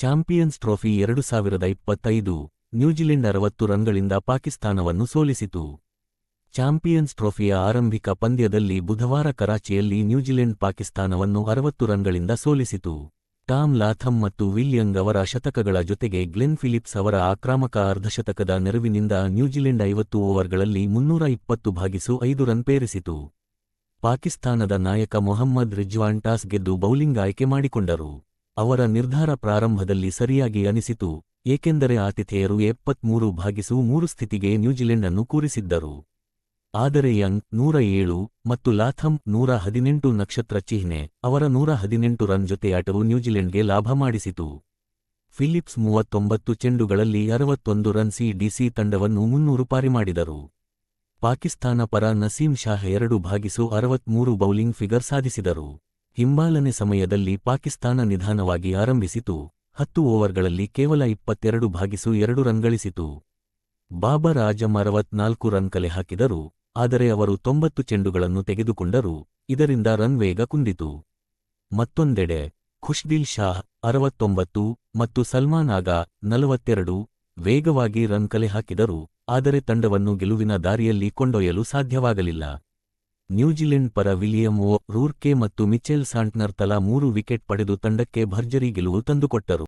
Champions trophy 2025 New Zealand 60 ರನ್ಗಳಿಂದ ಪಾಕಿಸ್ತಾನವನ್ನು ಸೋಲಿಸಿತು. Champions ಟ್ರೋಫಿಯ ಆರಂಭಿಕ ಪಂದ್ಯದಲ್ಲಿ ಬುಧವಾರ ಕರಾಚಿಯಲ್ಲಿ ನ್ಯೂಜಿಲೆಂಡ್ ಪಾಕಿಸ್ತಾನವನ್ನು 60 ರನ್ಗಳಿಂದ ಸೋಲಿಸಿತು. ಟಾಮ್ ಲಾಥಮ್ ಮತ್ತು ವಿಲ್ ಯಂಗ್ ಅವರ ಶತಕಗಳ ಜೊತೆಗೆ ಗ್ಲೆನ್ ಫಿಲಿಪ್ಸ್ ಅವರ ಆಕ್ರಾಮಕ ಅರ್ಧಶತಕದ ನೆರವಿನಿಂದ ನ್ಯೂಜಿಲೆಂಡ್ 50 ಓವರ್ಗಳಲ್ಲಿ 320/5 ರನ್ ಪೇರಿಸಿತು. ಪಾಕಿಸ್ತಾನದ ನಾಯಕ ಮೊಹಮ್ಮದ್ ರಿಜ್ವಾನ್ ಟಾಸ್ ಗೆದ್ದು ಬೌಲಿಂಗ್ ಆಯ್ಕೆ ಮಾಡಿಕೊಂಡರು. ಅವರ ನಿರ್ಧಾರ ಪ್ರಾರಂಭದಲ್ಲಿ ಸರಿಯಾಗಿ ಅನಿಸಿತು, ಏಕೆಂದರೆ ಆತಿಥೇಯರು 73/3 ಸ್ಥಿತಿಗೆ ನ್ಯೂಜಿಲೆಂಡ್ ಅನ್ನು ಕೂರಿಸಿದ್ದರು. ಆದರೆ ಯಂಗ್ 107 ಮತ್ತು ಲಾಥಮ್ 118 ನಕ್ಷತ್ರ ಚಿಹ್ನೆ ಅವರ 118 ರನ್ ಜೊತೆಯಾಟವು ನ್ಯೂಜಿಲೆಂಡ್ಗೆ ಲಾಭ ಮಾಡಿಸಿತು. ಫಿಲಿಪ್ಸ್ 39 ಚೆಂಡುಗಳಲ್ಲಿ 61 ರನ್ ಸಿ ತಂಡವನ್ನು 300 ಪಾರಿ ಮಾಡಿದರು. ಪಾಕಿಸ್ತಾನ ಪರ ನಸೀಂ ಶಾಹ್ 2/63 ಬೌಲಿಂಗ್ ಫಿಗರ್ ಸಾಧಿಸಿದರು. ಹಿಂಬಾಲನೆ ಸಮಯದಲ್ಲಿ ಪಾಕಿಸ್ತಾನ ನಿಧಾನವಾಗಿ ಆರಂಭಿಸಿತು, 10 ಓವರ್ಗಳಲ್ಲಿ ಕೇವಲ 22/2 ರನ್ ಗಳಿಸಿತು. ಬಾಬರ್ ಆಜಮ್ 64 ರನ್ ಕಲೆ ಹಾಕಿದರು, ಆದರೆ ಅವರು 90 ಚೆಂಡುಗಳನ್ನು ತೆಗೆದುಕೊಂಡರು, ಇದರಿಂದ ರನ್ ವೇಗ ಕುಂದಿತು. ಮತ್ತೊಂದೆಡೆ ಖುಷ್ದಿಲ್ ಶಾಹ್ 69 ಮತ್ತು ಸಲ್ಮಾನ್ ಆಗಾ 42 ವೇಗವಾಗಿ ರನ್ ಕಲೆ ಹಾಕಿದರು, ಆದರೆ ತಂಡವನ್ನು ಗೆಲುವಿನ ದಾರಿಯಲ್ಲಿ ಕೊಂಡೊಯ್ಯಲು ಸಾಧ್ಯವಾಗಲಿಲ್ಲ. ನ್ಯೂಜಿಲೆಂಡ್ ಪರ ವಿಲಿಯಂ ಓ ರೂರ್ಕೆ ಮತ್ತು ಮಿಚೆಲ್ ಸಾಂಟ್ನರ್ ತಲಾ 3 ವಿಕೆಟ್ ಪಡೆದು ತಂಡಕ್ಕೆ ಭರ್ಜರಿ ಗೆಲುವು ತಂದುಕೊಟ್ಟರು.